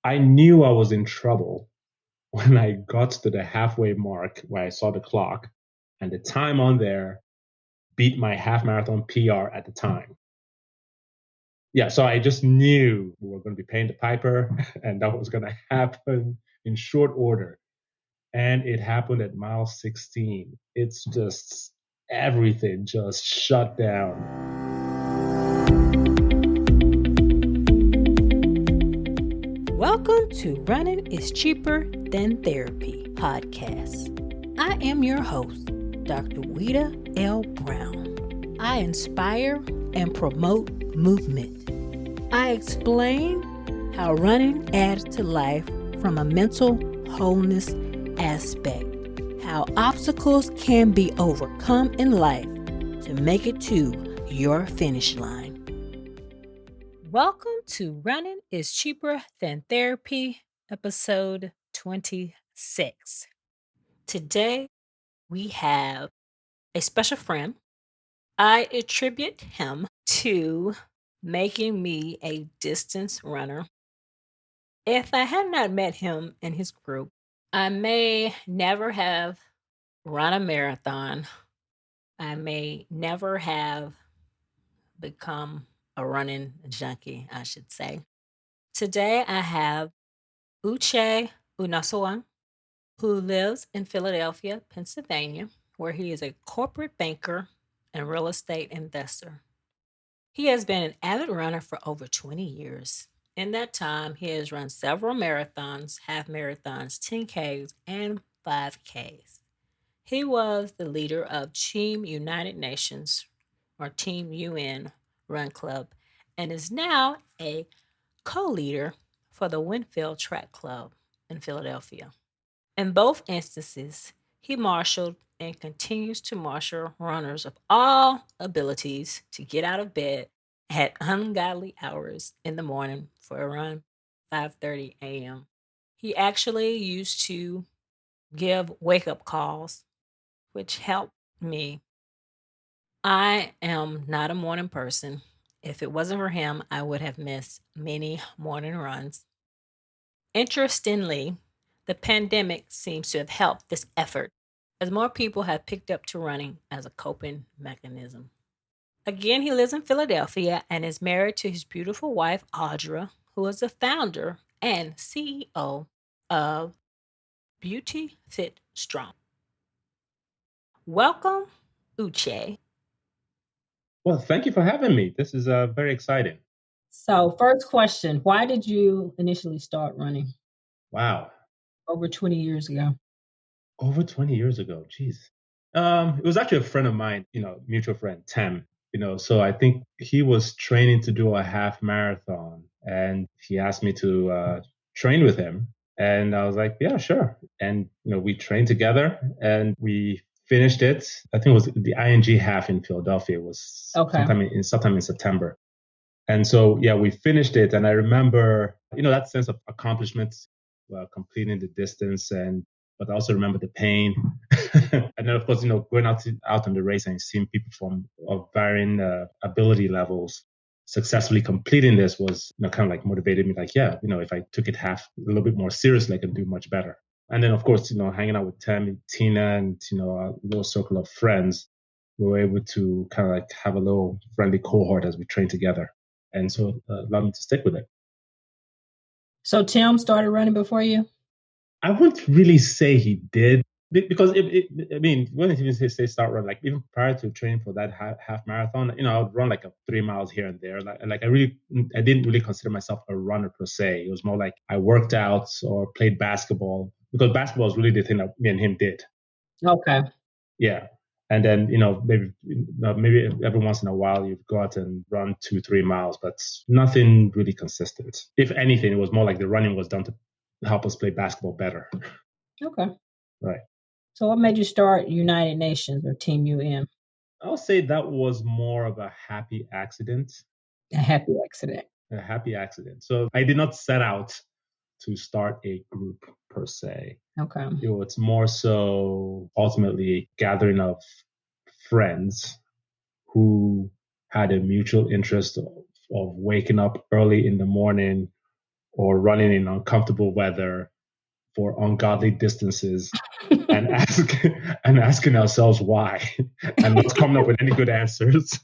I knew I was in trouble when I got to the halfway mark where I saw the clock and the time on there beat my half marathon PR at the time. Yeah, so I just knew we were going to be paying the piper and that was going to happen in short order. And it happened at mile 16. It's just everything just shut down. Welcome to Running is Cheaper Than Therapy podcast. I am your host, Dr. Weta L. Brown. I inspire and promote movement. I explain how running adds to life from a mental wholeness aspect, how obstacles can be overcome in life to make it to your finish line. Welcome to Running is Cheaper Than Therapy, episode 26. Today, we have a special friend. I attribute him to making me a distance runner. If I had not met him and his group, I may never have run a marathon. I may never have become a running junkie, I should say. Today, I have Uche Anusionwu, who lives in Philadelphia, Pennsylvania, where he is a corporate banker and real estate investor. He has been an avid runner for over 20 years. In that time, he has run several marathons, half marathons, 10Ks, and 5Ks. He was the leader of Team United Nations, or Team UN Run Club, and is now a co-leader for the Winfield Track Club in Philadelphia. In both instances, he marshaled and continues to marshal runners of all abilities to get out of bed at ungodly hours in the morning for a run, 5:30 a.m. He actually used to give wake-up calls, which helped me. I am not a morning person. If it wasn't for him, I would have missed many morning runs. Interestingly, the pandemic seems to have helped this effort as more people have picked up to running as a coping mechanism. Again, he lives in Philadelphia and is married to his beautiful wife, Audra, who is the founder and CEO of Beauty Fit Strong. Welcome, Uche. Well, thank you for having me. This is very exciting. So, first question, why did you initially start running? Wow. Over 20 years ago. Over 20 years ago. Geez. It was actually a friend of mine, mutual friend, Tem, so I think he was training to do a half marathon and he asked me to train with him. And I was like, yeah, sure. And, we trained together and we finished it. I think it was the ING half in Philadelphia. It was sometime in September. And so, yeah, we finished it. And I remember, that sense of accomplishment, completing the distance, but I also remember the pain. And then, of course, going out on the race and seeing people of varying ability levels successfully completing this was, kind of like motivated me. Like, yeah, if I took it a little bit more seriously, I can do much better. And then, of course, hanging out with Tammy, Tina, and a little circle of friends, we were able to kind of like have a little friendly cohort as we trained together. And so allowed me to stick with it. So Tim started running before you? I wouldn't really say he did because when he say start running, like even prior to training for that half marathon, I would run like 3 miles here and there. I didn't really consider myself a runner per se. It was more like I worked out or played basketball because basketball is really the thing that me and him did. Okay. Yeah. And then, maybe every once in a while you'd go out and run 2-3 miles, but nothing really consistent. If anything, it was more like the running was done to help us play basketball better. Okay. Right. So what made you start United Nations or Team UN? I'll say that was more of a happy accident. A happy accident. A happy accident. So I did not set out to start a group per se. Okay. It's more so ultimately a gathering of friends who had a mutual interest of waking up early in the morning or running in uncomfortable weather for ungodly distances and asking ourselves why and not coming up with any good answers.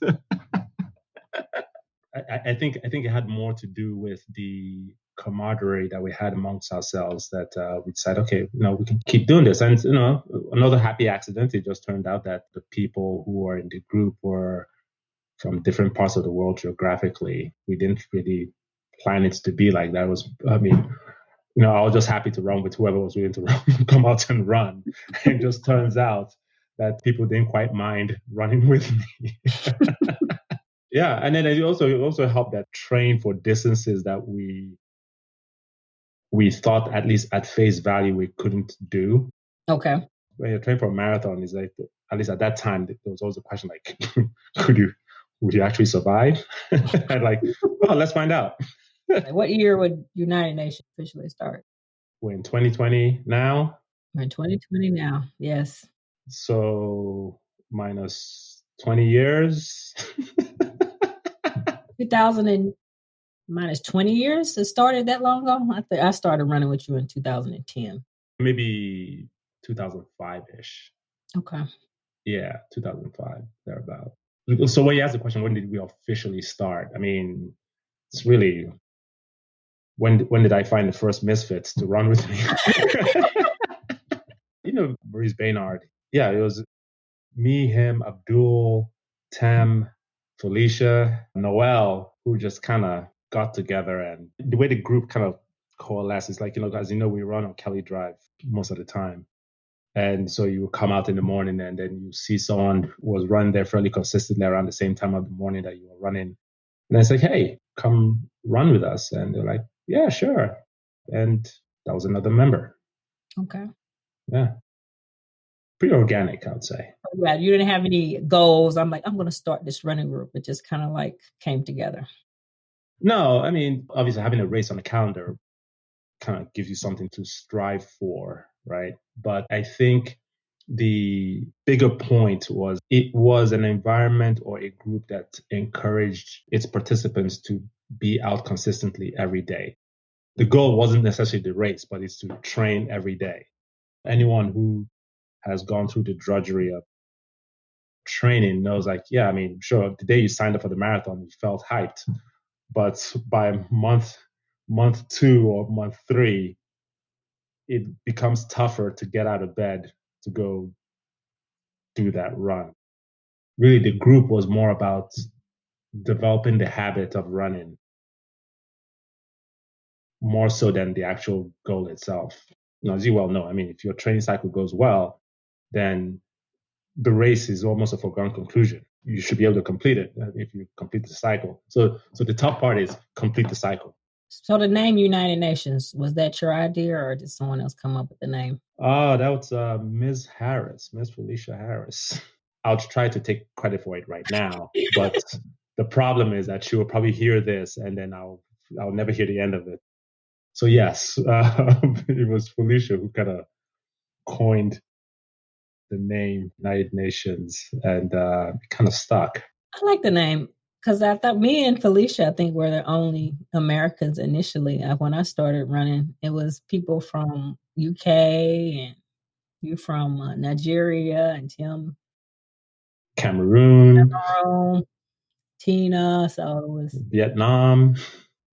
I think it had more to do with the camaraderie that we had amongst ourselves that we decided, okay, we can keep doing this. And another happy accident. It just turned out that the people who were in the group were from different parts of the world geographically. We didn't really plan it to be like that. I was just happy to run with whoever was willing to come out and run. And it just turns out that people didn't quite mind running with me. Yeah, and then it also helped that train for distances that we thought, at least at face value, we couldn't do. Okay. When you're training for a marathon, is like, at least at that time, there was always a question like, would you actually survive? And like, well, let's find out. What year would United Nations officially start? We're in 2020 now. We're in 2020 now. Yes. So minus 20 years. 2000 and minus 20 years? It started that long ago? I started running with you in 2010. Maybe 2005-ish. Okay. Yeah, 2005, thereabout. So when you ask the question, when did we officially start? I mean, it's really, when did I find the first misfits to run with me? Maurice Baynard. Yeah, it was me, him, Abdul, Tam, Felicia, Noel, who just kind of got together. And the way the group kind of coalesced is like, as we run on Kelly Drive most of the time. And so you come out in the morning and then you see someone was running there fairly consistently around the same time of the morning that you were running. And it's like, hey, come run with us. And they're like, yeah, sure. And that was another member. Okay. Yeah. Pretty organic, I would say. Yeah, you didn't have any goals. I'm like, I'm going to start this running group. It just kind of like came together. No, I mean, obviously having a race on the calendar kind of gives you something to strive for, right? But I think the bigger point was it was an environment or a group that encouraged its participants to be out consistently every day. The goal wasn't necessarily the race, but it's to train every day. Anyone who has gone through the drudgery of training knows, like, yeah, I mean, sure, the day you signed up for the marathon, you felt hyped. But by month 2 or month 3, it becomes tougher to get out of bed to go do that run. Really, the group was more about developing the habit of running more so than the actual goal itself. As you well know, I mean, if your training cycle goes well, then the race is almost a foregone conclusion. You should be able to complete it if you complete the cycle. So the tough part is complete the cycle. So the name United Nations, was that your idea or did someone else come up with the name? Oh, that was Ms. Felicia Harris. I'll try to take credit for it right now, but the problem is that she will probably hear this and then I'll never hear the end of it. So yes, it was Felicia who kind of coined the name United Nations, and it kind of stuck. I like the name because I thought me and Felicia, I think, were the only Americans initially. When I started running, it was people from UK and you from Nigeria and Tim. Cameroon. Tina. So it was Vietnam.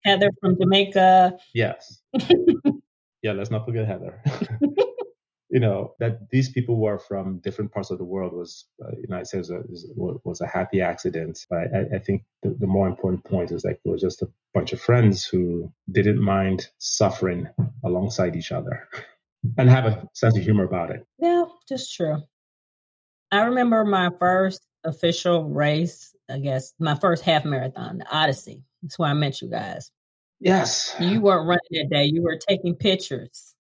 Heather from Jamaica. Yes. Yeah, let's not forget Heather. That these people were from different parts of the world was, I say was a happy accident. But I think the more important point is like it was just a bunch of friends who didn't mind suffering alongside each other and have a sense of humor about it. Yeah, just true. I remember my first official race, I guess, my first half marathon, the Odyssey. That's where I met you guys. Yes. You weren't running that day. You were taking pictures.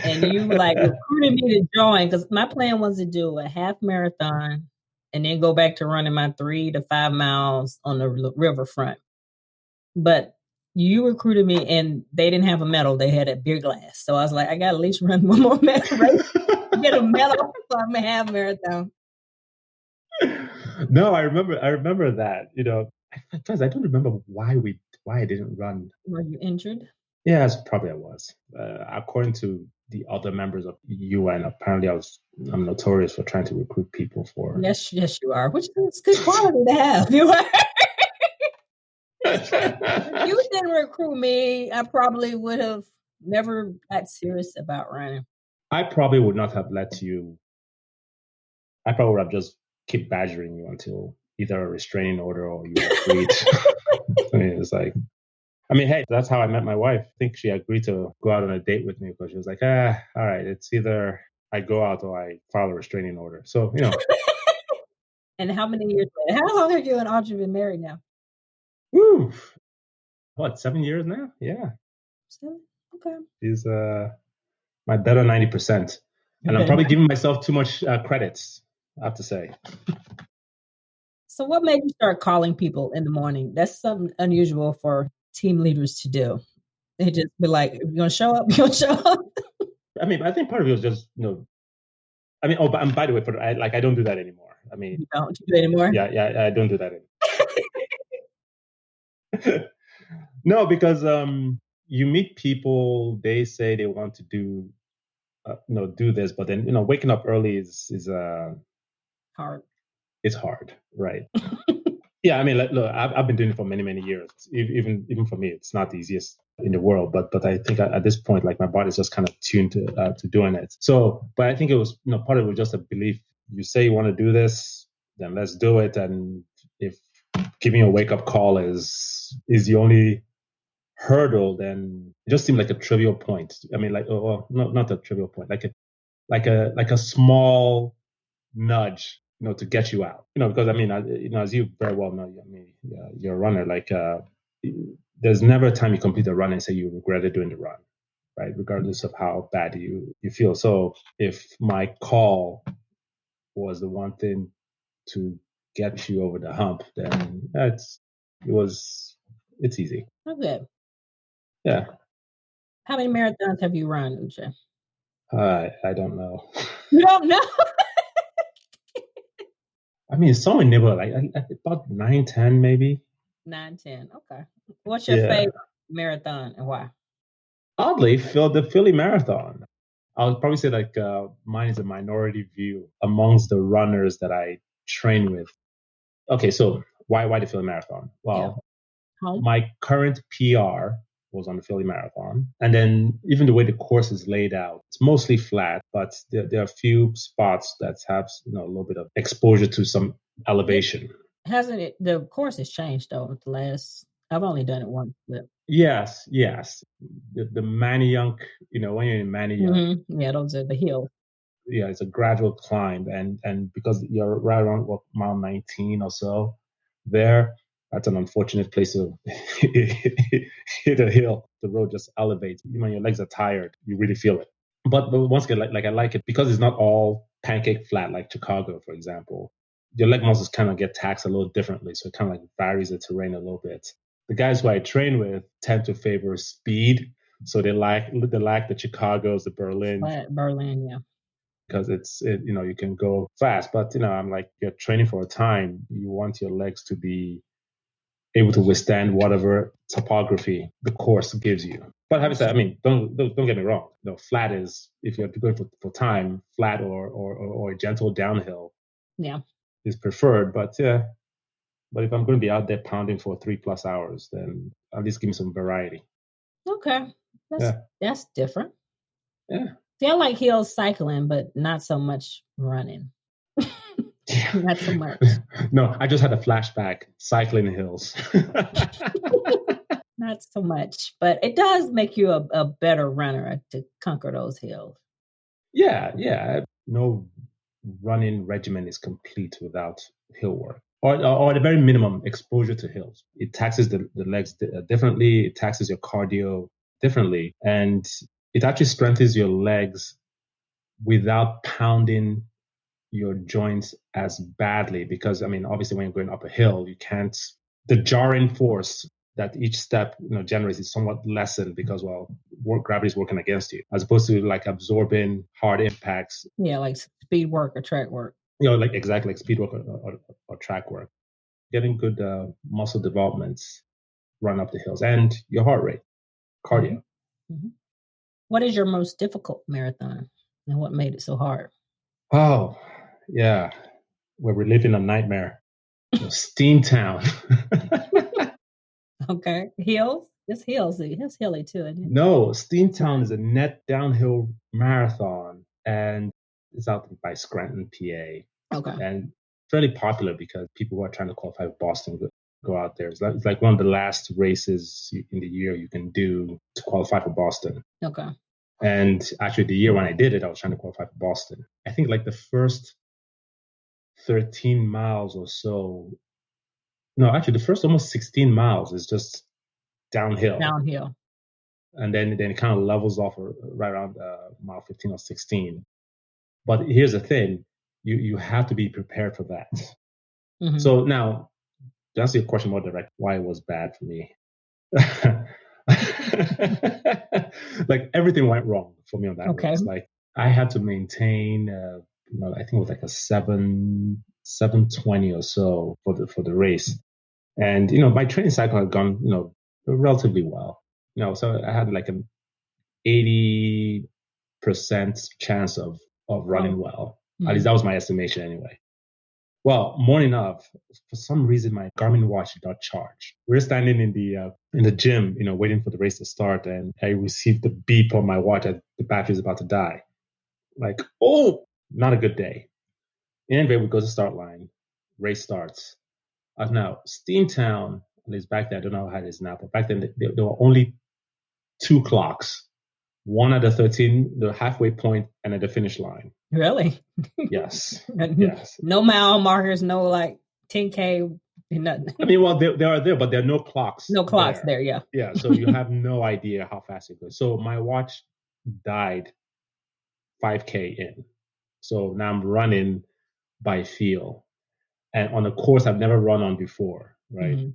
And you like recruited me to join because my plan was to do a half marathon and then go back to running my 3 to 5 miles on the riverfront. But you recruited me and they didn't have a medal. They had a beer glass. So I was like, I got to at least run one more race, get a medal for my half marathon. No, I remember that, because I don't remember why I didn't run. Were you injured? Yes, probably I was. According to the other members of UN, apparently I'm notorious for trying to recruit people for. Yes, yes, you are, which is good quality to have. You are. If you didn't recruit me, I probably would have never got serious about running. I probably would not have let you. I probably would have just keep badgering you until either a restraining order or you agreed. I mean, it's like, I mean, hey, that's how I met my wife. I think she agreed to go out on a date with me because she was like, all right, it's either I go out or I file a restraining order. So, And how many years later? How long have you and Audrey been married now? woo, what, 7 years now? Yeah. So, okay. She's my better 90%. And I'm probably giving myself too much credits, I have to say. So what made you start calling people in the morning? That's something unusual for team leaders to do. They just be like, "You're gonna show up, you're gonna show up." I mean, I think part of it was just, I mean, and by the way, I don't do that anymore. I mean, You don't do it anymore? Yeah, I don't do that anymore. No, because you meet people, they say they want to do do this, but then waking up early is Hard. It's hard, right? Yeah, I mean, look, I've been doing it for many years. Even for me, it's not the easiest in the world. But I think at this point, like my body's just kind of tuned to doing it. So, but I think it was part of it was just a belief. You say you want to do this, then let's do it. And if giving a wake up call is the only hurdle, then it just seemed like a trivial point. I mean, like, well, not a trivial point, like a small nudge, to get you out. Because I mean, as you very well know, I mean, you're a runner. Like, there's never a time you complete a run and say you regretted doing the run, right? Regardless of how bad you feel. So if my call was the one thing to get you over the hump, then it's easy. Okay. Yeah. How many marathons have you run, Uche? I don't know. You don't know? I mean, somewhere neighbor, like about 9, 10 maybe. 9, 10. Okay. What's your favorite marathon and why? Oddly, the Philly Marathon. I would probably say like mine is a minority view amongst the runners that I train with. Okay, so why the Philly Marathon? Well, my current PR was on the Philly Marathon, and then even the way the course is laid out, it's mostly flat, but there are a few spots that have a little bit of exposure to some elevation. Hasn't it? The course has changed though. I've only done it once. But... Yes. The Manayunk, when you're in Manayunk. Mm-hmm. Yeah, those are the hills. Yeah, it's a gradual climb, and because you're right around mile 19 or so, that's an unfortunate place to hit a hill. The road just elevates. When your legs are tired, you really feel it. But once again, like I like it because it's not all pancake flat like Chicago, for example. Your leg muscles kind of get taxed a little differently, so it kind of like varies the terrain a little bit. The guys who I train with tend to favor speed, so they like the Chicagos, the Berlin. Berlin, yeah. Because you can go fast, but I'm like, you're training for a time. You want your legs to be able to withstand whatever topography the course gives you. But having said, I mean, don't get me wrong. Flat is, if you're going for time, flat or a gentle downhill, is preferred. But if I'm going to be out there pounding for 3+ hours, then at least give me some variety. Okay, that's different. Yeah. See, I like hill cycling, but not so much running. Not so much. No, I just had a flashback cycling hills. Not so much, but it does make you a better runner to conquer those hills. Yeah. No running regimen is complete without hill work, or at the very minimum, exposure to hills. It taxes the legs differently. It taxes your cardio differently, and it actually strengthens your legs without pounding your joints as badly. Because I mean, obviously, when you're going up a hill, you can't. The jarring force that each step generates is somewhat lessened because gravity is working against you, as opposed to like absorbing hard impacts. Yeah, like speed work or track work. Like exactly like speed work or track work. Getting good muscle developments run up the hills, and your heart rate, cardio. Mm-hmm. What is your most difficult marathon and what made it so hard? Oh, yeah. We're living a nightmare. Steamtown. Okay. Hills? It's hills. It's hilly too, isn't it? No, Steamtown is a net downhill marathon and it's out by Scranton, PA. Okay. And fairly popular because people who are trying to qualify for Boston go out there. It's like one of the last races in the year you can do to qualify for Boston. Okay. And actually, the year when I did it, I was trying to qualify for Boston. I think like the first 13 miles or so. No, actually, the first almost 16 miles is just downhill. Downhill. And then it kind of levels off right around mile 15 or 16. But here's the thing, you have to be prepared for that. Mm-hmm. So now, to answer your question more direct, why it was bad for me. Like everything went wrong for me on that race. Like I had to maintain, I think it was like a 720 or so for the race. And, my training cycle had gone, relatively well. So I had like an 80% chance of running well. Mm-hmm. At least that was my estimation anyway. Well, morning of, for some reason, my Garmin watch did not charge. We're standing in the gym, waiting for the race to start, and I received the beep on my watch that the battery is about to die. Like, oh, not a good day. Anyway, we go to the start line. Race starts. Now, Steamtown, at least back then, I don't know how it is now, but back then there were only 2 clocks. One at the halfway point, and at the finish line. Really? Yes. Yes. No mile markers, no like 10K, nothing. I mean, well, they are there, but there are no clocks. No clocks there, yeah. Yeah, so you have no idea how fast it goes. So my watch died 5K in. So now I'm running by feel. And on a course I've never run on before, right? Mm-hmm.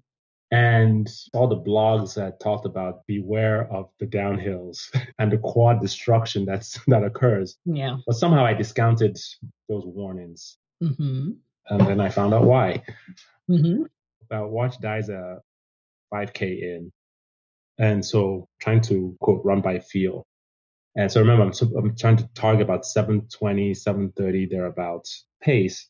And all the blogs that talked about beware of the downhills and the quad destruction that occurs. Yeah. But somehow I discounted those warnings. Mm-hmm. And then I found out why. Mm-hmm. Watch dies at 5K in. And so trying to, quote, run by feel. And so remember, I'm trying to target about 720, 730, thereabouts pace.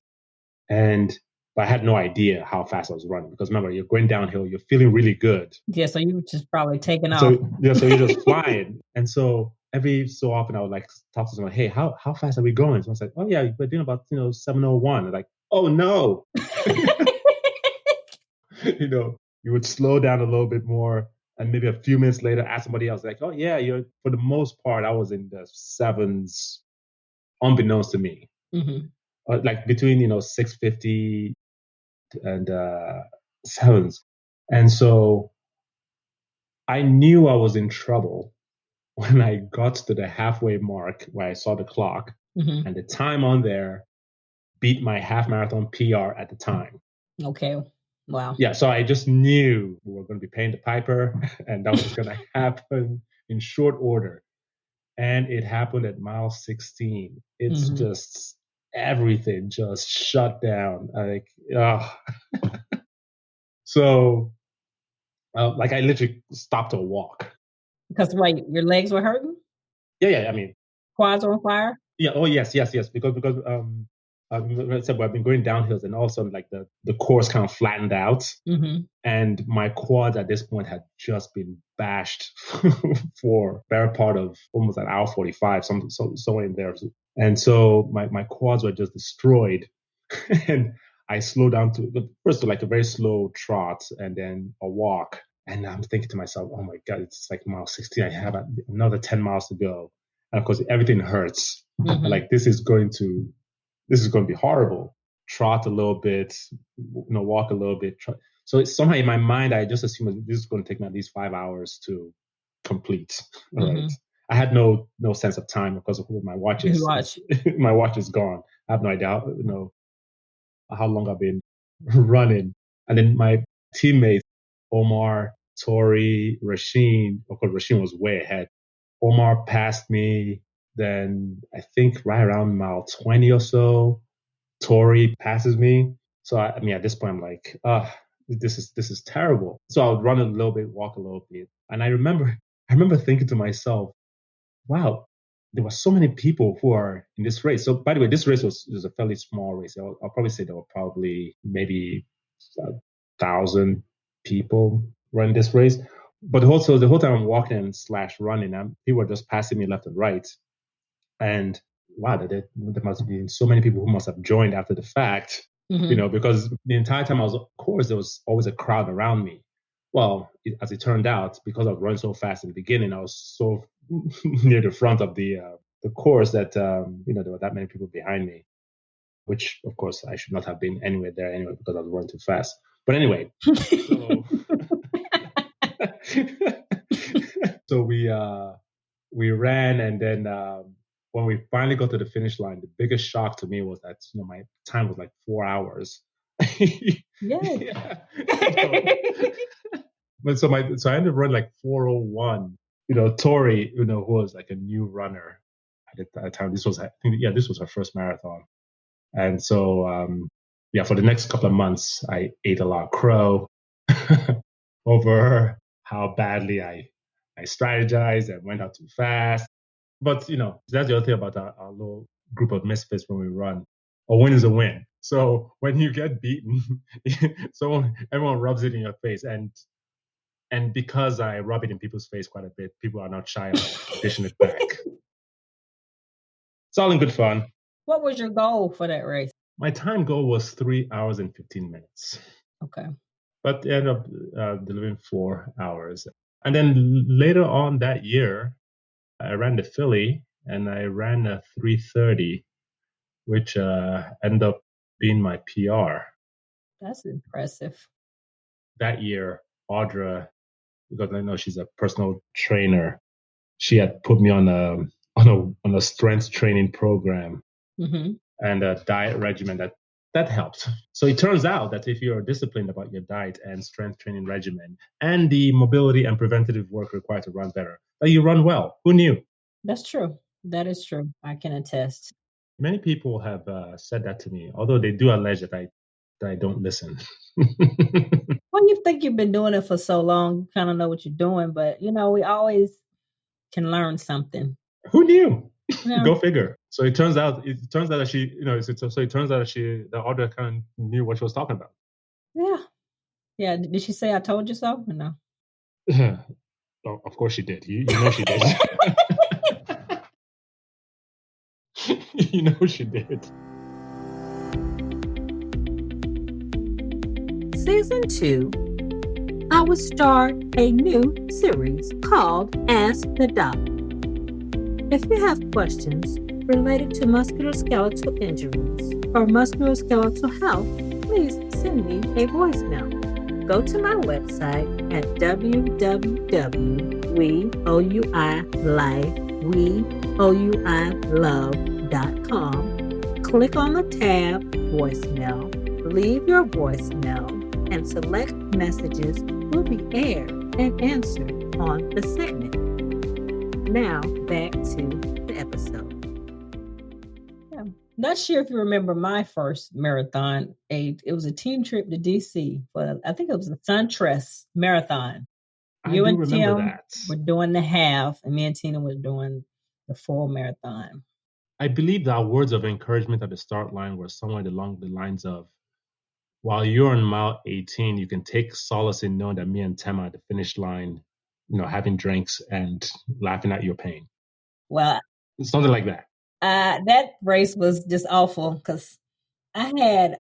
But I had no idea how fast I was running because remember, you're going downhill, you're feeling really good. Yeah, so you were just probably taking off. So you're just flying. And so every so often I would like talk to someone, hey, how fast are we going? So I was like, oh yeah, we're doing about 701. They're like, oh no. You would slow down a little bit more. And maybe a few minutes later, ask somebody else, like, oh yeah, for the most part, I was in the 7s, unbeknownst to me. Mm-hmm. Like between 650 and 7s. And so I knew I was in trouble when I got to the halfway mark where I saw the clock, mm-hmm. and the time on there beat my half marathon PR at the time. Okay. Wow. Yeah, so I just knew we were going to be paying the piper and that was going to happen in short order. And it happened at mile 16. It's mm-hmm. just everything just shut down. So, I literally stopped to walk. Because your legs were hurting? Yeah. I mean, quads were on fire? Yeah. Oh, yes. Because I've been going downhills, and also like the course kind of flattened out, mm-hmm. and my quads at this point had just been bashed for a better part of almost an hour 45, somewhere in there. And so my quads were just destroyed, and I slowed down to first like a very slow trot and then a walk. And I'm thinking to myself, oh my God, it's like mile 16. I have another 10 miles to go. And of course, everything hurts. Mm-hmm. Like this is going to be horrible. Trot a little bit, walk a little bit. So somehow in my mind, I just assumed this is going to take me at least 5 hours to complete. Mm-hmm. Right. I had no sense of time because of my watch is my watch is gone. I have no idea how long I've been running. And then my teammates, Omar, Tori, Rasheen, of course, Rasheen was way ahead. Omar passed me. Then I think right around mile 20 or so, Tori passes me. So I mean, at this point, I'm like, this is terrible. So I would run a little bit, walk a little bit. And I remember I remember thinking to myself, wow, there were so many people who are in this race. So, by the way, this race was a fairly small race. I'll probably say there were probably maybe 1,000 people running this race. But also the whole time I'm walking slash running, people were just passing me left and right. And wow, there must be so many people who must have joined after the fact, because the entire time I was, of course, there was always a crowd around me. Well, as it turned out, because I was running so fast in the beginning, I was so near the front of the course that there were that many people behind me, which of course I should not have been anywhere there anyway because I was running too fast. But anyway, so so we ran, and then when we finally got to the finish line, the biggest shock to me was that my time was like 4 hours. Yeah. But so I ended up running like 4:01. Tori, who was like a new runner at that time. This was, I think, yeah, this was her first marathon. And so for the next couple of months, I ate a lot of crow over how badly I strategized and went out too fast. But that's the other thing about our little group of misfits when we run. A win is a win. So when you get beaten, everyone rubs it in your face, and because I rub it in people's face quite a bit, people are not shy about dishing it back. It's all in good fun. What was your goal for that race? My time goal was 3 hours and 15 minutes. Okay. But I ended up delivering 4 hours. And then later on that year, I ran the Philly, and I ran a 3:30, which ended up being my PR. That's impressive. That year, Audra, because I know she's a personal trainer, she had put me on a strength training program and a diet regimen that helped. So it turns out that if you're disciplined about your diet and strength training regimen and the mobility and preventative work required to run better, that you run well. Who knew? That's true. That is true. I can attest. Many people have said that to me, although they do allege that I don't listen. Well, you think you've been doing it for so long, you kind of know what you're doing, but we always can learn something. Who knew? Yeah. Go figure. So it turns out that she, so it turns out that the author kind of knew what she was talking about. Yeah. Yeah. Did she say I told you so or no? Oh, of course she did. You know she did. You know she did. Season 2, I will start a new series called Ask the Doc. If you have questions related to musculoskeletal injuries or musculoskeletal health, please send me a voicemail. Go to my website at www.weouilove.com. Click on the tab Voicemail, leave your voicemail, and select messages will be aired and answered on the segment. Now, back to the episode. Yeah. Not sure if you remember my first marathon. It was a team trip to DC for, I think it was the SunTrust Marathon. You and Tim were doing the half, and me and Tina was doing the full marathon. I believe that our words of encouragement at the start line were somewhere along the lines of, while you're on mile 18, you can take solace in knowing that me and Tema at the finish line, having drinks and laughing at your pain. Well, something like that. That race was just awful because I had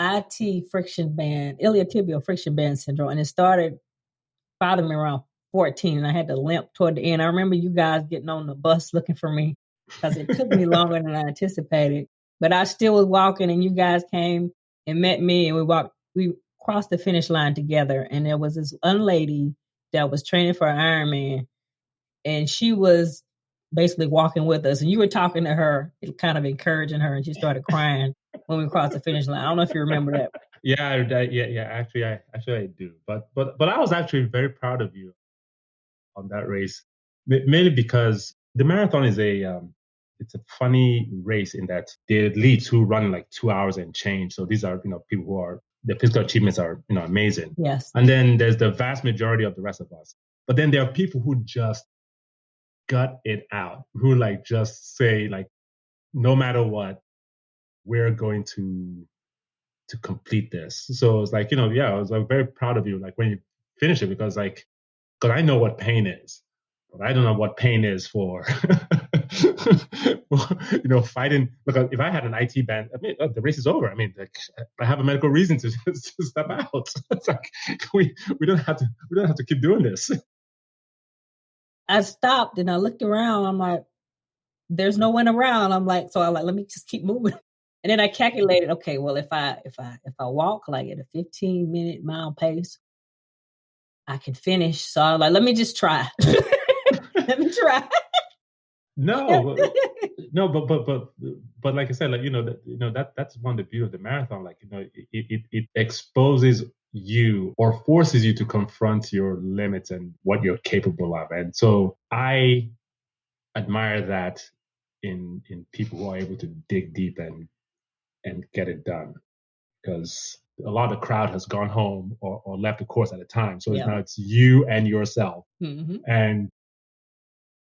iliotibial friction band syndrome, and it started bothering me around 14, and I had to limp toward the end. I remember you guys getting on the bus looking for me because it took me longer than I anticipated, but I still was walking, and you guys came and met me, and we crossed the finish line together. And there was this one lady that was training for Ironman, and she was basically walking with us, and you were talking to her, kind of encouraging her, and she started crying when we crossed the finish line. I don't know if you remember that. Yeah. Actually, I do. But I was actually very proud of you on that race, mainly because the marathon is it's a funny race in that the elites who run like 2 hours and change. So these are people who are, their physical achievements are amazing. Yes. And then there's the vast majority of the rest of us. But then there are people who just gut it out, who like just say like, no matter what, we're going to complete this. So it's like, yeah, I was like very proud of you, like when you finish it, because I know what pain is, but I don't know what pain is for, fighting. Because if I had an IT ban, I mean, the race is over. I mean, like, I have a medical reason to step out. It's like we don't have to keep doing this. I stopped and I looked around. I'm like, there's no one around. I'm like, let me just keep moving. And then I calculated, okay, well, if I walk like at a 15-minute mile pace, I can finish. So I was like, let me just try. Let me try. No, but like I said, like that's one of the beauty of the marathon. Like it exposes you or forces you to confront your limits and what you're capable of. And so I admire that in people who are able to dig deep and get it done, because a lot of the crowd has gone home or left the course at a time. So now it's you and yourself, and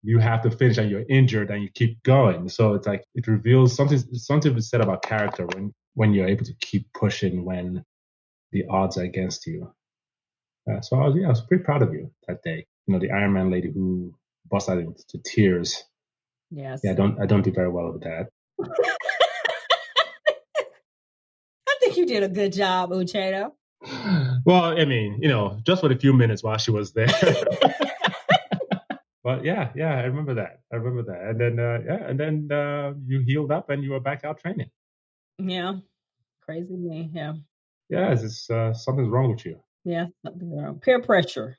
you have to finish and you're injured and you keep going. So it's like it reveals something to be said about character when you're able to keep pushing when the odds are against you. So I was pretty proud of you that day. The Iron Man lady who bust out into tears. Yes. Yeah, I don't do very well with that. I think you did a good job, Uche. Well, I mean, just for the few minutes while she was there. But yeah, I remember that. And then you healed up and you were back out training. Yeah, crazy me. Yeah. Yeah, it's something's wrong with you. Yeah, something wrong. Peer pressure.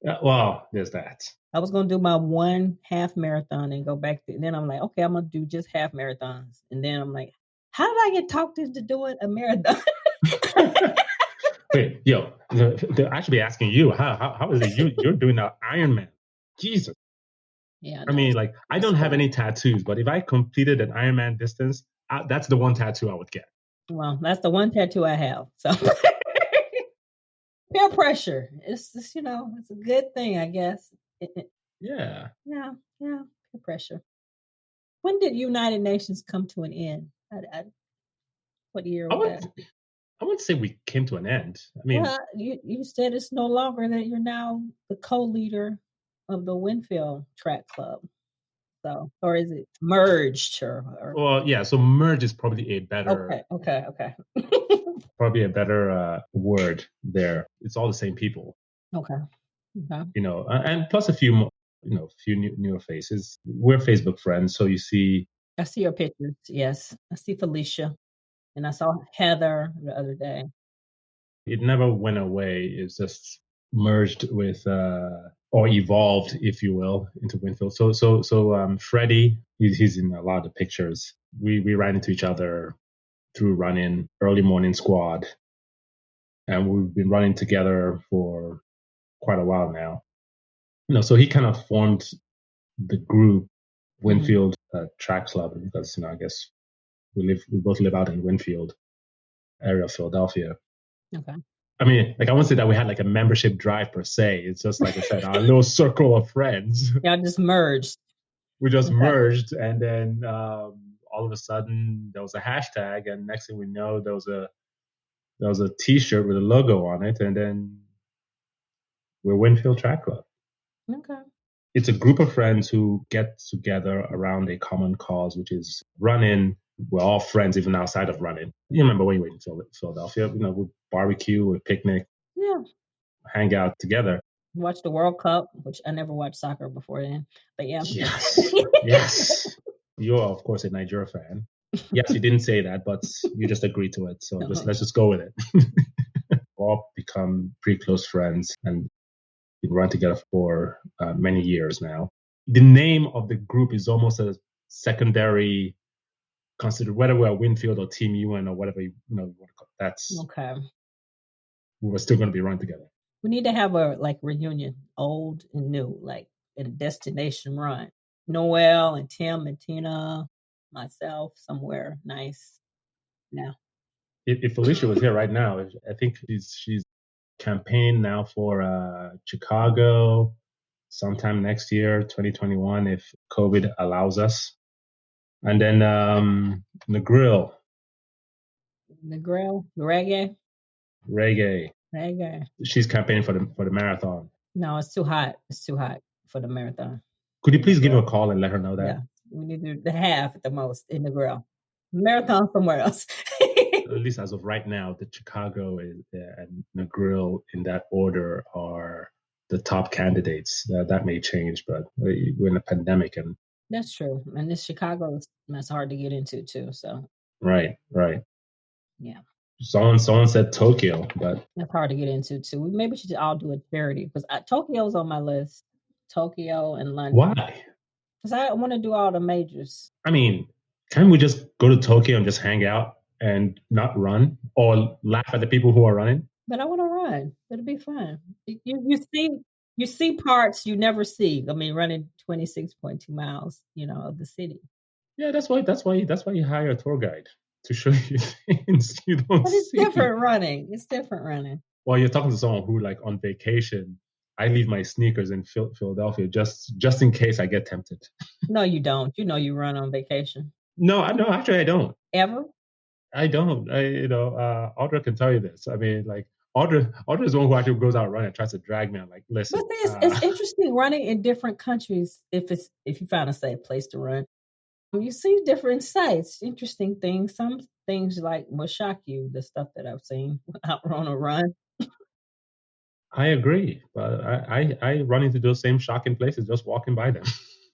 Yeah, well, there's that. I was going to do my 1 half marathon and go back to, and then I'm like, okay, I'm going to do just half marathons. And then I'm like, how did I get talked into doing a marathon? Wait, yo, I should be asking you, how is it you're doing an Ironman? Jesus. Yeah. I mean, like, I don't have any tattoos, but if I completed an Ironman distance, that's the one tattoo I would get. Well, that's the one tattoo I have. So peer pressure. It's just, it's a good thing, I guess. Yeah. Yeah. Peer pressure. When did United Nations come to an end? What year was that? I wouldn't say we came to an end. I mean, well, you said it's no longer that you're now the co-leader of the Winfield Track Club. So, or is it merged or? Well, yeah. So merge is probably a better. Okay. Probably a better word there. It's all the same people. Okay. And plus a few more, few newer faces. We're Facebook friends, so you see. I see your pictures. Yes, I see Felicia, and I saw Heather the other day. It never went away. It's just merged with or evolved, if you will, into Winfield. So Freddie, he's in a lot of the pictures. We ran into each other through running early morning squad, and we've been running together for quite a while now. So he kind of formed the group Winfield Track Club because I guess we both live out in Winfield area of Philadelphia. Okay. I mean, like I won't say that we had like a membership drive per se. It's just like I said, our little circle of friends. Y'all just merged. We just merged, and then all of a sudden there was a hashtag, and next thing we know, there was a T-shirt with a logo on it, and then we're Winfield Track Club. Okay. It's a group of friends who get together around a common cause, which is running. We're all friends, even outside of running. You remember when you were in Philadelphia? We barbecue, we picnic, hang out together. Watch the World Cup, which I never watched soccer before then, but yeah. Yes. You're of course a Nigeria fan. Yes, you didn't say that, but you just agreed to it. So let's just go with it. We've all become pretty close friends and been running together for many years now. The name of the group is almost a secondary consider whether we're Winfield or Team UN or whatever you want to call it. That's okay. We're still going to be running together. We need to have a reunion, old and new, like at a destination run. Noel and Tim and Tina, myself, somewhere nice. Yeah. If Felicia was here right now, I think she's campaigning now for Chicago, sometime next year, 2021, if COVID allows us. And then the grill, The grill, reggae, reggae. reggae. She's campaigning for the marathon. No, it's too hot. It's too hot for the marathon. Could you please give her a call and let her know that? Yeah, we need to do the half at the most in the grill. Marathon somewhere else. At least as of right now, the Chicago and the grill in that order are the top candidates. That may change, but we're in a pandemic, and That's true. And this Chicago is hard to get into too. So right. yeah, Someone said Tokyo, but that's hard to get into too. Maybe we should all do a charity because Tokyo's on my list. Tokyo and London. why? Because I want to do all the majors. I mean, can't we just go to Tokyo and just hang out and not run or laugh at the people who are running? But I want to run. It'll be fun. You see parts you never see. I mean, running 26.2 miles, of the city. Yeah, that's why you hire a tour guide to show you things you don't But it's see. different running. It's different running. Well, you're talking to someone who, like, on vacation, I leave my sneakers in Philadelphia just in case I get tempted. No, you don't. You run on vacation. No, actually, I don't. Ever? I don't. Audra can tell you this. I mean, like, Audra is the one who actually goes out running and tries to drag me. I'm like, listen. But it's interesting running in different countries. If you find a safe place to run, you see different sights, interesting things. Some things like will shock you. The stuff that I've seen out on a run. I agree, but I run into those same shocking places just walking by them.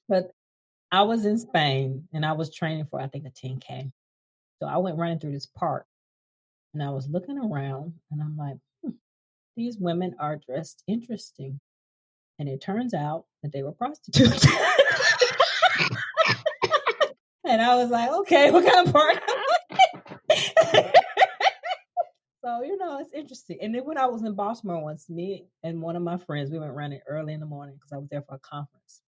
But I was in Spain and I was training for, I think, a 10K. So I went running through this park and I was looking around and I'm like, these women are dressed interesting. And it turns out that they were prostitutes. And I was like, okay, what kind of park? So, it's interesting. And then when I was in Baltimore once, me and one of my friends, we went running early in the morning because I was there for a conference.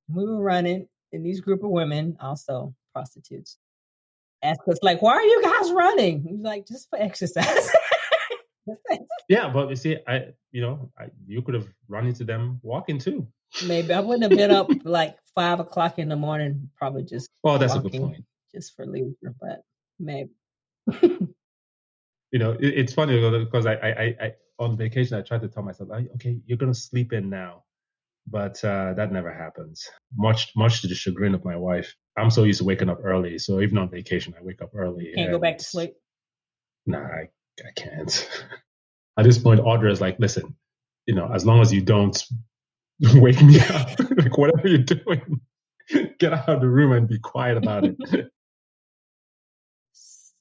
We were running, and these group of women, also prostitutes, asked us, like, why are you guys running? He was like, just for exercise. Yeah, but you see, you could have run into them walking too. Maybe I wouldn't have been up like 5 o'clock in the morning, probably just that's a good point. Just for leisure, but maybe. It's funny because I on vacation I tried to tell myself, okay, you're gonna sleep in now, but that never happens. Much to the chagrin of my wife. I'm so used to waking up early, so even on vacation I wake up early. Can't go back to sleep. Nah, I can't. At this point, Audra is like, listen, as long as you don't wake me up, like whatever you're doing, get out of the room and be quiet about it.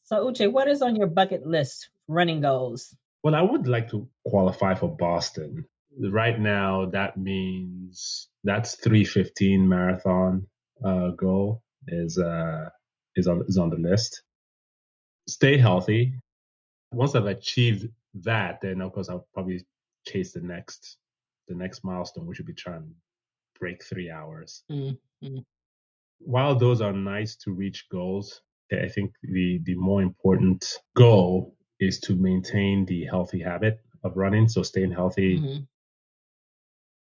So, Uche, what is on your bucket list running goals? Well, I would like to qualify for Boston. Right now, that means that's 3:15 marathon goal is on the list. Stay healthy. Once I've achieved that, then of course I'll probably chase the next milestone, which would be trying to break 3 hours. Mm-hmm. While those are nice to reach goals, I think the more important goal is to maintain the healthy habit of running. So staying healthy,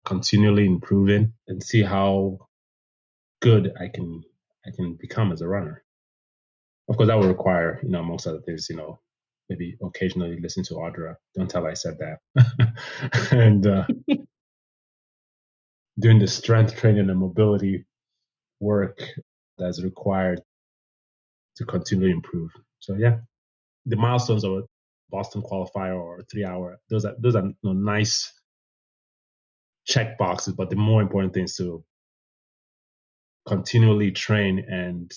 continually improving, and see how good I can become as a runner. Of course, that will require, amongst other things, maybe occasionally listen to Audra. Don't tell I said that. And doing the strength training and mobility work that's required to continually improve. So yeah, the milestones of a Boston qualifier or 3 hour, those are nice check boxes, but the more important thing is to continually train and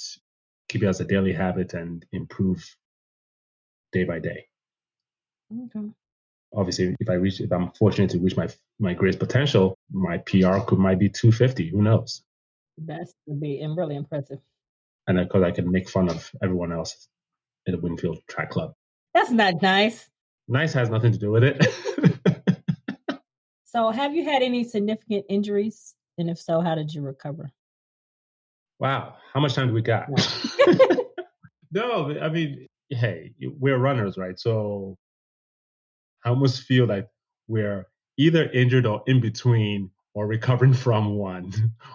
keep it as a daily habit and improve day by day. Okay. Obviously, if I'm fortunate to reach my greatest potential, my PR might be 250. Who knows? That's would be really impressive. And because I can make fun of everyone else in the Winfield Track Club. That's not nice. Nice has nothing to do with it. So, have you had any significant injuries? And if so, how did you recover? Wow. How much time do we got? No, I mean, hey, we're runners, right? So I almost feel like we're either injured or in between or recovering from one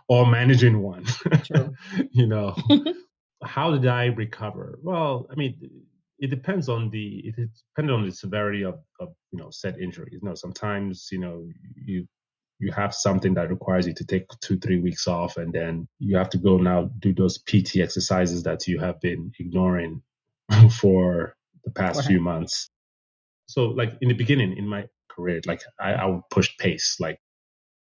or managing one. True. You know, how did I recover? Well, I mean, it depends on the severity of said injuries. Sometimes you have something that requires you to take 2-3 weeks off, and then you have to go now do those PT exercises that you have been ignoring for the past few months. So, like in the beginning in my career, like I would push pace, like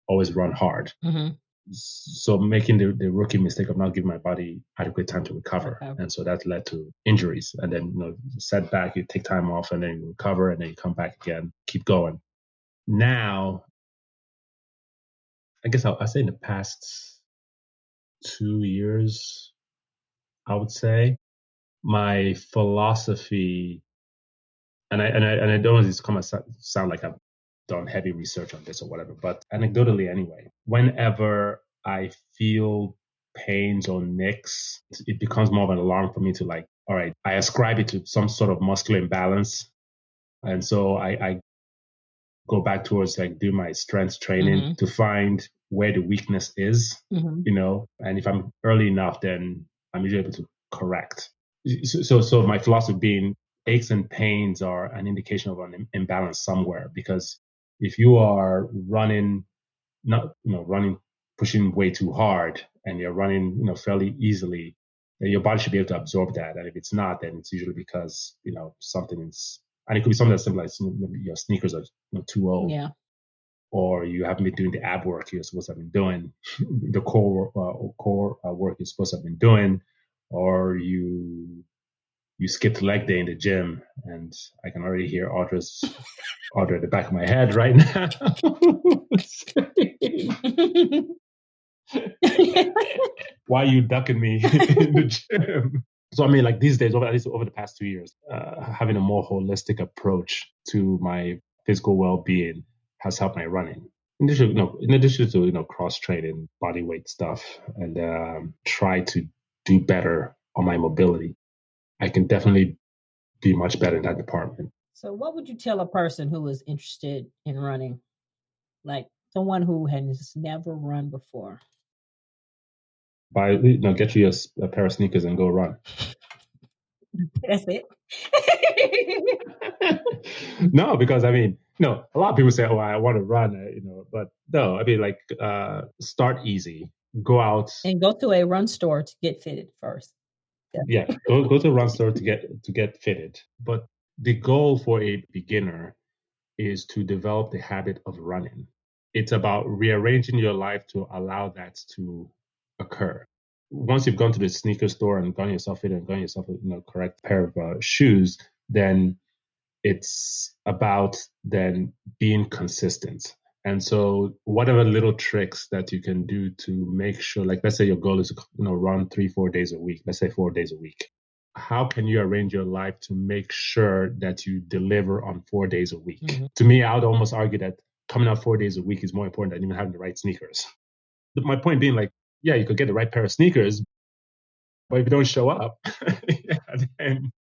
always run hard. Mm-hmm. So making the rookie mistake of not giving my body adequate time to recover. Okay. And so that led to injuries. And then, setback, you take time off and then you recover and then you come back again, keep going. Now, I guess I say in the past 2 years, I would say my philosophy, and I don't want this to come and sound like I've done heavy research on this or whatever, but anecdotally anyway, whenever I feel pains or nicks, it becomes more of an alarm for me to like, all right, I ascribe it to some sort of muscular imbalance. And so I go back towards like do my strength training to find where the weakness is, and if I'm early enough, then I'm usually able to correct. So my philosophy being aches and pains are an indication of an imbalance somewhere, because if you are running, not, running, pushing way too hard and you're running, fairly easily, then your body should be able to absorb that. And if it's not, then it's usually because, something is, and it could be something as simple as maybe your sneakers are too old. Yeah. Or you haven't been doing the ab work you're supposed to have been doing, the core work you're supposed to have been doing, or you skipped leg day in the gym, and I can already hear Audra at the back of my head right now. Why are you ducking me in the gym? So I mean, like these days, at least over the past 2 years, having a more holistic approach to my physical well-being has helped my running. In addition to cross training, body weight stuff, and try to do better on my mobility, I can definitely be much better in that department. So, what would you tell a person who is interested in running, like someone who has never run before? Get you a pair of sneakers and go run. That's it. No, because I mean, a lot of people say, "Oh, I want to run," but no, I mean, like, start easy, go out and go to a run store to get fitted first. Yeah, go to a run store to get fitted. But the goal for a beginner is to develop the habit of running. It's about rearranging your life to allow that to occur. Once you've gone to the sneaker store and gotten yourself fitted and gotten yourself a correct pair of shoes, then it's about then being consistent. And so whatever little tricks that you can do to make sure, like, let's say your goal is to run 3-4 days a week, let's say 4 days a week. How can you arrange your life to make sure that you deliver on 4 days a week? Mm-hmm. To me, I would almost argue that coming out 4 days a week is more important than even having the right sneakers. My point being, like, yeah, you could get the right pair of sneakers, but if you don't show up, then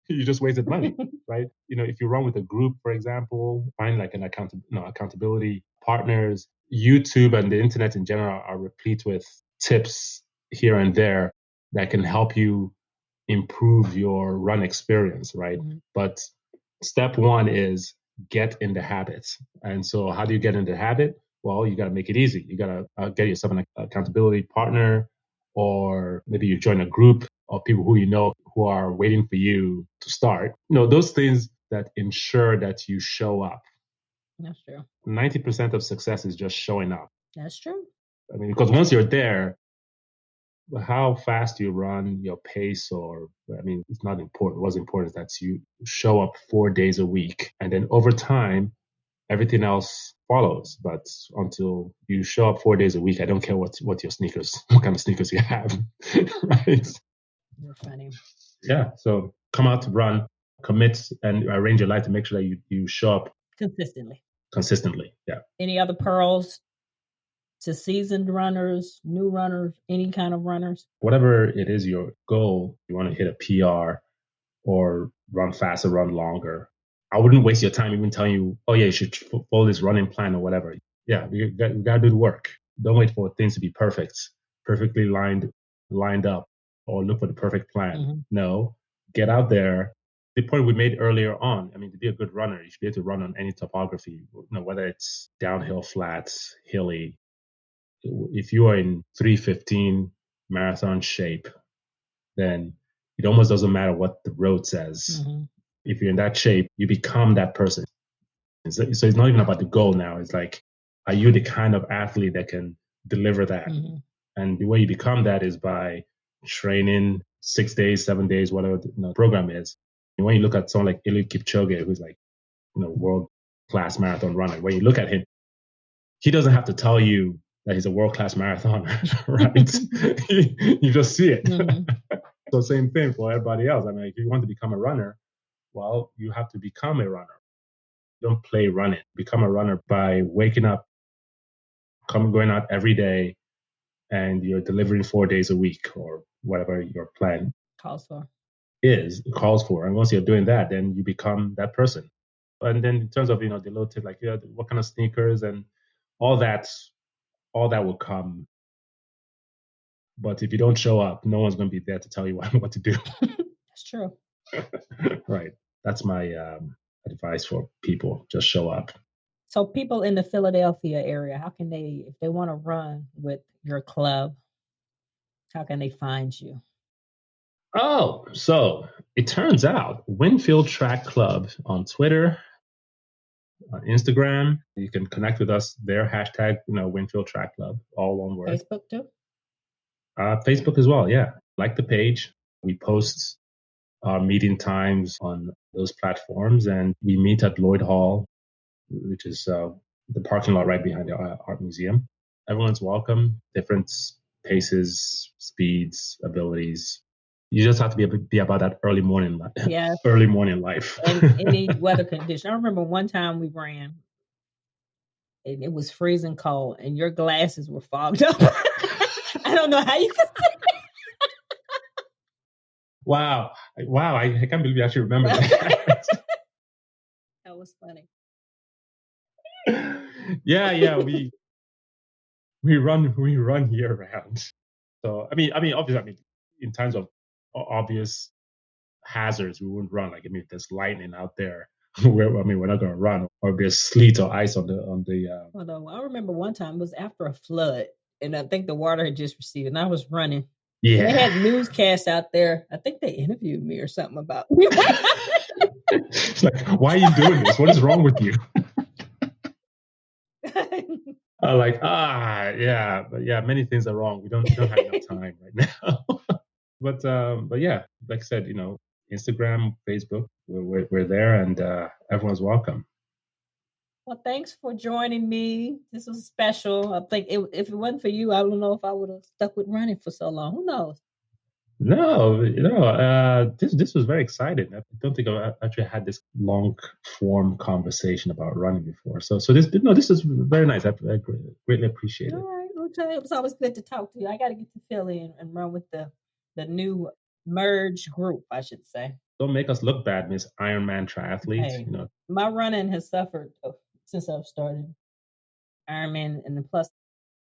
you just wasted money, right? If you run with a group, for example, find like an accountability partners. YouTube and the internet in general are replete with tips here and there that can help you improve your run experience, right? Mm-hmm. But step one is get in the habit. And so how do you get in the habit? Well, you got to make it easy. You got to get yourself an accountability partner, or maybe you join a group of people who are waiting for you to start. Those things that ensure that you show up. That's true. 90% of success is just showing up. That's true. I mean, because once you're there, how fast you run, your pace, it's not important. What's important is that you show up 4 days a week. And then over time, everything else follows. But until you show up 4 days a week, I don't care what your sneakers, what kind of sneakers you have, right? You're funny. Yeah. So come out to run, commit, and arrange your life to make sure that you show up consistently. Yeah. Any other pearls to seasoned runners, new runners, any kind of runners? Whatever it is your goal, you want to hit a PR or run faster, run longer, I wouldn't waste your time even telling you, oh yeah, you should follow this running plan or whatever. Yeah, you got to do the work. Don't wait for things to be perfectly lined up, or look for the perfect plan. Mm-hmm. No, get out there. The point we made earlier on, I mean, to be a good runner, you should be able to run on any topography, whether it's downhill, flats, hilly. If you are in 3:15 marathon shape, then it almost doesn't matter what the road says. Mm-hmm. If you're in that shape, you become that person. So it's not even about the goal now. It's like, are you the kind of athlete that can deliver that? Mm-hmm. And the way you become that is by training 6 days, 7 days, whatever the program is. And when you look at someone like Eliud Kipchoge, who's like, world class marathon runner, when you look at him, he doesn't have to tell you that he's a world class marathoner, right? You just see it. Mm-hmm. So same thing for everybody else. I mean, if you want to become a runner, well, you have to become a runner. Don't play running. Become a runner by waking up, going out every day, and you're delivering 4 days a week or whatever your plan calls for. And once you're doing that, then you become that person. And then in terms of the little tip, like what kind of sneakers and all that will come. But if you don't show up, no one's going to be there to tell you what to do. That's true. Right. That's my advice for people. Just show up. So people in the Philadelphia area, how can they, if they want to run with your club, how can they find you? Oh, so it turns out Winfield Track Club on Twitter, on Instagram, you can connect with us there. Hashtag, Winfield Track Club, all one word. Facebook too? Facebook as well. Yeah. Like the page. We post our meeting times on those platforms, and we meet at Lloyd Hall, which is the parking lot right behind the art museum. Everyone's welcome. Different paces, speeds, abilities. You just have to be about that early morning life. Yeah. Early morning life. And any weather condition. I remember one time we ran, and it was freezing cold, and your glasses were fogged up. I don't know how you could say it. Wow. I can't believe you actually remember that. That was funny. Yeah. We run year round. So I mean, obviously, in terms of obvious hazards, we wouldn't run. Like, I mean, if there's lightning out there, we're not going to run. Or if there's sleet or ice on the. Although I remember one time it was after a flood, and I think the water had just receded, and I was running. Yeah. They had newscasts out there. I think they interviewed me or something about. It's like, why are you doing this? What is wrong with you? Many things are wrong. We don't have enough time right now. But yeah, like I said, Instagram, Facebook, we're there, and everyone's welcome. Well, thanks for joining me. This was special. I think if it wasn't for you, I don't know if I would have stuck with running for so long. Who knows? No, this was very exciting. I don't think I've actually had this long form conversation about running before. So this is very nice. I greatly appreciate it. All right, okay. It was always good to talk to you. I got to get to Philly and run with the new merge group, I should say. Don't make us look bad, Miss Ironman triathlete. Hey, my running has suffered since I've started Ironman, and plus,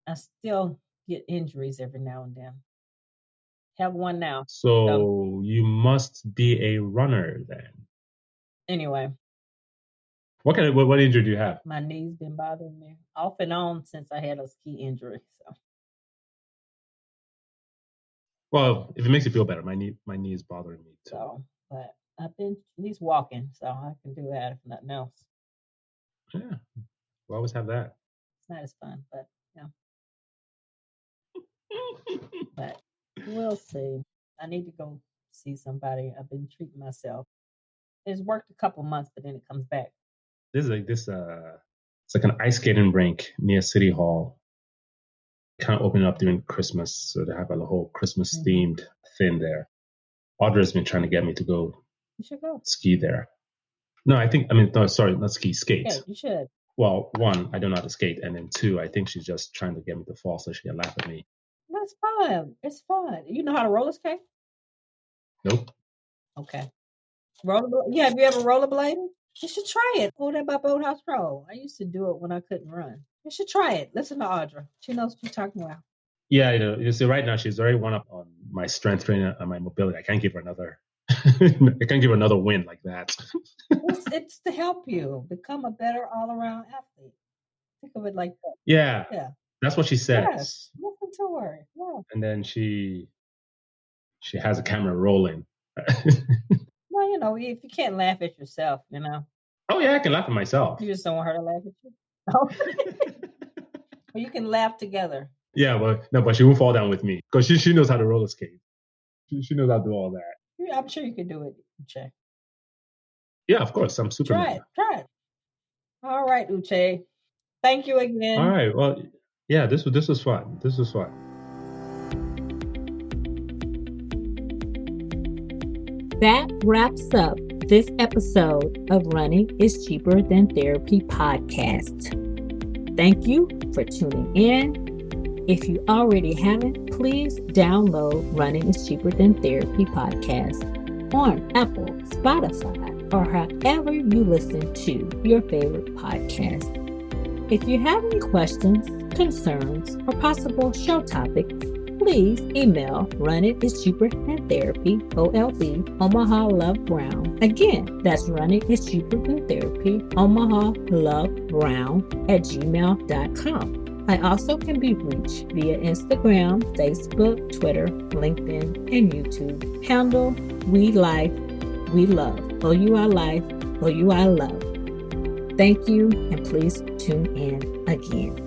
I still get injuries every now and then. Have one now. So you must be a runner then. Anyway. What injury do you have? My knee's been bothering me off and on since I had a ski injury. So. Well, if it makes you feel better, my knee is bothering me too. So, but I've been at least walking, so I can do that if nothing else. Yeah, we'll always have that. It's not as fun, but but we'll see. I need to go see somebody. I've been treating myself. It's worked a couple months, but then it comes back. This is like this. It's like an ice skating rink near City Hall. Kind of open up during Christmas, so they have a whole Christmas themed thing there. Audra's been trying to get me to go. You should go ski there. No, not ski, skate. Yeah, you should. Well, one, I don't know how to skate, and then two, I think she's just trying to get me to fall so she can laugh at me. That's fun. It's fun. You know how to roller skate? Nope. Okay. Yeah, have you ever rollerbladed? You should try it. Oh, that by Boathouse Road. I used to do it when I couldn't run. You should try it. Listen to Audra. She knows what you're talking about. Yeah, you see, right now she's already one up on my strength training and my mobility. I can't give her another. I can't give her another win like that. It's to help you become a better all-around athlete. Think of it like that. Yeah. That's what she says. Yes. Listen to her. Yeah. And then she has a camera rolling. Well, if you can't laugh at yourself, Oh yeah, I can laugh at myself. You just don't want her to laugh at you. Well, you can laugh together. Yeah, but she won't fall down with me because she knows how to roller skate. She knows how to do all that. Yeah, I'm sure you can do it, Uche. Yeah, of course. I'm Superman. Try it. All right, Uche. Thank you again. All right. Well, yeah, this was fun. That wraps up this episode of Running is Cheaper Than Therapy podcast. Thank you for tuning in. If you already haven't, please download Running is Cheaper Than Therapy podcast on Apple, Spotify, or however you listen to your favorite podcast. If you have any questions, concerns, or possible show topics, please email runningischeaperthanTherapy, OLB, Omaha Love Brown. Again, that's runningischeaperthanTherapy, Omaha Love Brown @gmail.com. I also can be reached via Instagram, Facebook, Twitter, LinkedIn, and YouTube. Handle We Life, We Love. OUI Life, OUI Love. Thank you, and please tune in again.